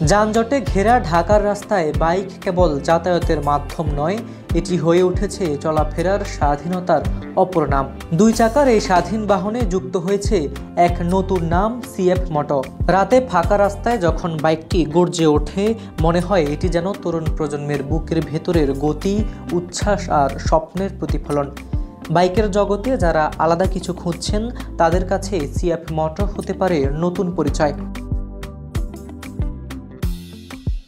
যানজটে ঘেরা ঢাকার রাস্তায় বাইক কেবল যাতায়াতের মাধ্যম নয়, এটি হয়ে উঠেছে চলাফেরার স্বাধীনতার অপর নাম। দুই চাকার এই স্বাধীন বাহনে যুক্ত হয়েছে এক নতুন নাম, সিএফ মোটো। রাতে ফাঁকা রাস্তায় যখন বাইকটি গর্জে ওঠে, মনে হয় এটি যেন তরুণ প্রজন্মের বুকের ভেতরের গতি, উচ্ছ্বাস আর স্বপ্নের প্রতিফলন। বাইকের জগতে যারা আলাদা কিছু খুঁজছেন, তাদের কাছে সিএফ মোটো হতে পারে নতুন পরিচয়।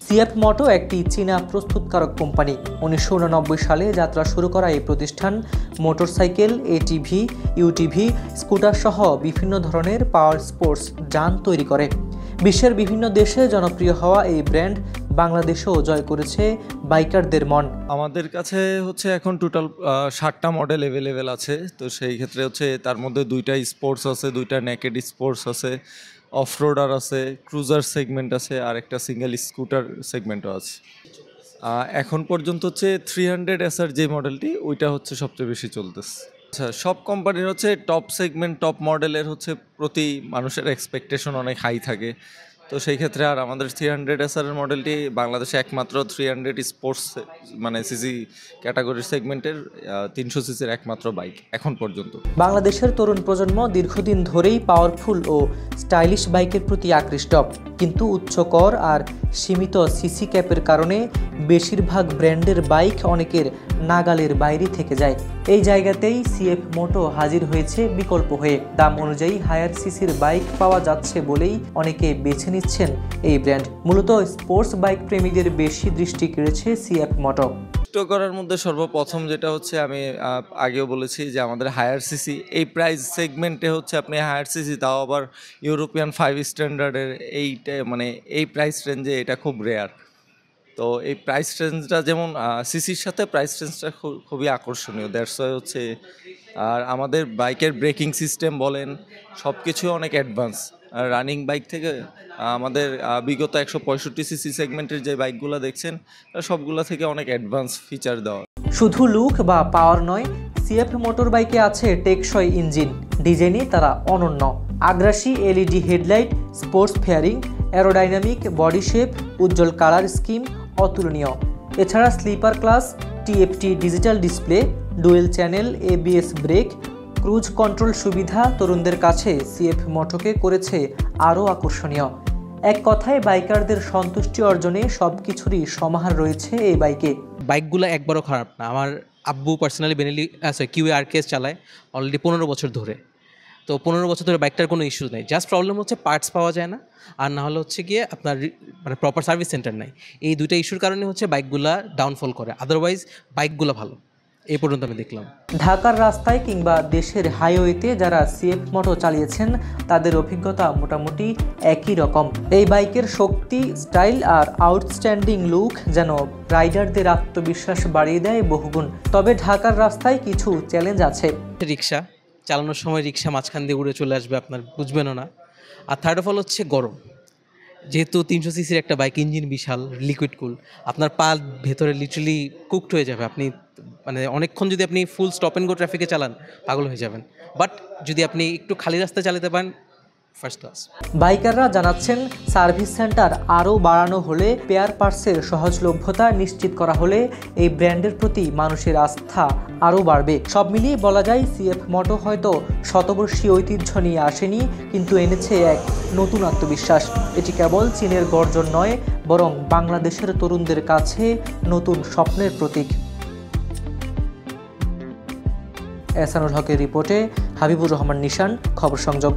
সিএফ মোটো একটি চীনা প্রস্তুতকারক কোম্পানি। 1989 সালে যাত্রা শুরু করা এই প্রতিষ্ঠান মোটরসাইকেল, এটিভি, ইউটিভি, স্কুটার সহ বিভিন্ন ধরনের পাওয়ার স্পোর্টস যান তৈরি করে। বিশ্বের বিভিন্ন দেশে জনপ্রিয় হওয়া এই ব্র্যান্ড বাংলাদেশেও জয় করেছে বাইকারদের মন। আমাদের কাছে এখন টোটাল 60টা মডেল অ্যাভেলেবেল আছে। তো সেই ক্ষেত্রে তার মধ্যে 2টা স্পোর্টস আছে, 2টা নেকেড স্পোর্টস আছে, অফরোডার আছে, ক্রুজার সেগমেন্ট আছে, আর একটা সিঙ্গেল স্কুটার সেগমেন্টও আছে। এখন পর্যন্ত 300 SR যে মডেলটি, ওইটা সবচেয়ে বেশি চলতেছে। আচ্ছা, সব কোম্পানির টপ সেগমেন্ট, টপ মডেলের প্রতি মানুষের এক্সপেকটেশন অনেক হাই থাকে। তো সেই ক্ষেত্রে আর আমাদের 300 SR এর মডেলটি বাংলাদেশে একমাত্র 300 স্পোর্টস মানে সিসি ক্যাটাগরির সেগমেন্টের 300 সিসির একমাত্র বাইক এখন পর্যন্ত। বাংলাদেশের তরুণ প্রজন্ম দীর্ঘদিন ধরেই পাওয়ারফুল ও স্টাইলিশ বাইকের প্রতি আকৃষ্ট, কিন্তু উচ্চ কর আর সীমিত সিসি ক্যাপের কারণে বেশিরভাগ ব্র্যান্ডের বাইক অনেকের নাগালের বাইরে থেকে যায়। এই জায়গাতেই সিএফ মোটো হাজির হয়েছে বিকল্প হয়ে। দাম অনুযায়ী হায়ার সিসির বাইক পাওয়া যাচ্ছে বলেই অনেকে বেছে নিচ্ছেন এই ব্র্যান্ড। মূলত স্পোর্টস বাইক প্রেমীদের বেশি দৃষ্টি কেড়েছে সিএফ মোটো। করার মধ্যে সর্বপ্রথম যেটা আমি আগেও বলেছি যে আমাদের হায়ার সিসি এই প্রাইস সেগমেন্টে আপনি হায়ার সিসি, তাও আবার ইউরোপিয়ান 5 স্ট্যান্ডার্ডের এইটা এই প্রাইস রেঞ্জে এটা খুব রেয়ার। তো এই প্রাইস রেঞ্জটা যেমন সিসির সাথে প্রাইস রেঞ্জটা খুবই আকর্ষণীয়। দ্যাটস ওয়াই আর আমাদের বাইকের ব্রেকিং সিস্টেম বলেন, সব কিছু অনেক অ্যাডভান্স। রানিং বাইক থেকে আমাদের বিগত 165 সিসি সেগমেন্টের যে বাইকগুলো দেখছেন, সবগুলো থেকে অনেক অ্যাডভান্স ফিচার দেওয়া। শুধু লুক বা পাওয়ার নয়, সিএফ মোটর বাইকে আছে টেকসই ইঞ্জিন। ডিজাইনে তারা অনন্য। আগ্রাসী LED headlight, sports fairing, aerodynamic body shape, উজ্জ্বল কালার স্কিম অতুলনীয়। এছাড়া slipper class, TFT digital display, dual channel ABS brake, cruise control সুবিধা তরুণদের কাছে সিএফ মোটোকে করেছে আরও আকর্ষণীয়। এক কথায় বাইকারদের সন্তুষ্টি অর্জনে সবকিছুরই সমাহার রয়েছে এই বাইকে। বাইকগুলো একবারও খারাপ না। আমার আব্বু পার্সোনালি বেনেলি কিউএ আরকেএস চালায় অলরেডি 15 বছর ধরে। তো 15 বছর ধরে বাইকটার কোনো ইস্যু নেই। জাস্ট প্রবলেম পার্টস পাওয়া যায় না, আর না হলে গিয়ে আপনার প্রপার সার্ভিস সেন্টার নাই। এই দুইটা ইস্যুর কারণে বাইকগুলা ডাউনফল করে। আদারওয়াইজ বাইকগুলো ভালো এই পর্যন্ত আমি দেখলাম। ঢাকার রাস্তায় কিংবা দেশের হাইওয়েতে যারা সিএফ মোটো চালিয়েছেন, তাদের অভিজ্ঞতা মোটামুটি একই রকম। এই বাইকের শক্তি, স্টাইল আর আউটস্ট্যান্ডিং লুক যেন রাইডারদের আত্মবিশ্বাস বাড়িয়ে দেয় বহুগুণ। তবে ঢাকার রাস্তায় কিছু চ্যালেঞ্জ আছে। রিক্সা চালানোর সময় রিক্সা মাঝখান দিয়ে উড়ে চলে আসবে, আপনার বুঝবেনও না। আর থার্ড অফ অল গরম। যেহেতু 300 সিসির একটা বাইক, ইঞ্জিন বিশাল, লিকুইড কুল, আপনার পা ভেতরে লিটারালি কুকড হয়ে যাবে। আপনি অনেকক্ষণ যদি আপনি ফুল স্টপ অ্যান্ড গো ট্রাফিকে চালান, পাগল হয়ে যাবেন। বাট যদি আপনি একটু খালি রাস্তায় চালাতে পারেন, ফার্স্ট ক্লাস। বাইকাররা জানাচ্ছেন, সার্ভিস সেন্টার আরও বাড়ানো হলে, পেয়ার পার্টসের সহজলভ্যতা নিশ্চিত করা হলে এই ব্র্যান্ডের প্রতি মানুষের আস্থা আরও বাড়বে। সব মিলিয়ে বলা যায়, সিএফ মোটো হয়তো শতবর্ষী ঐতিহ্য নিয়ে আসেনি, কিন্তু এনেছে এক নতুন আত্মবিশ্বাস। এটি কেবল চীনের গর্জন নয়, বরং বাংলাদেশের তরুণদের কাছে নতুন স্বপ্নের প্রতীক। এহসানুল হকের রিপোর্টে হাবিবুর রহমান নিশান, খবর সংযোগ।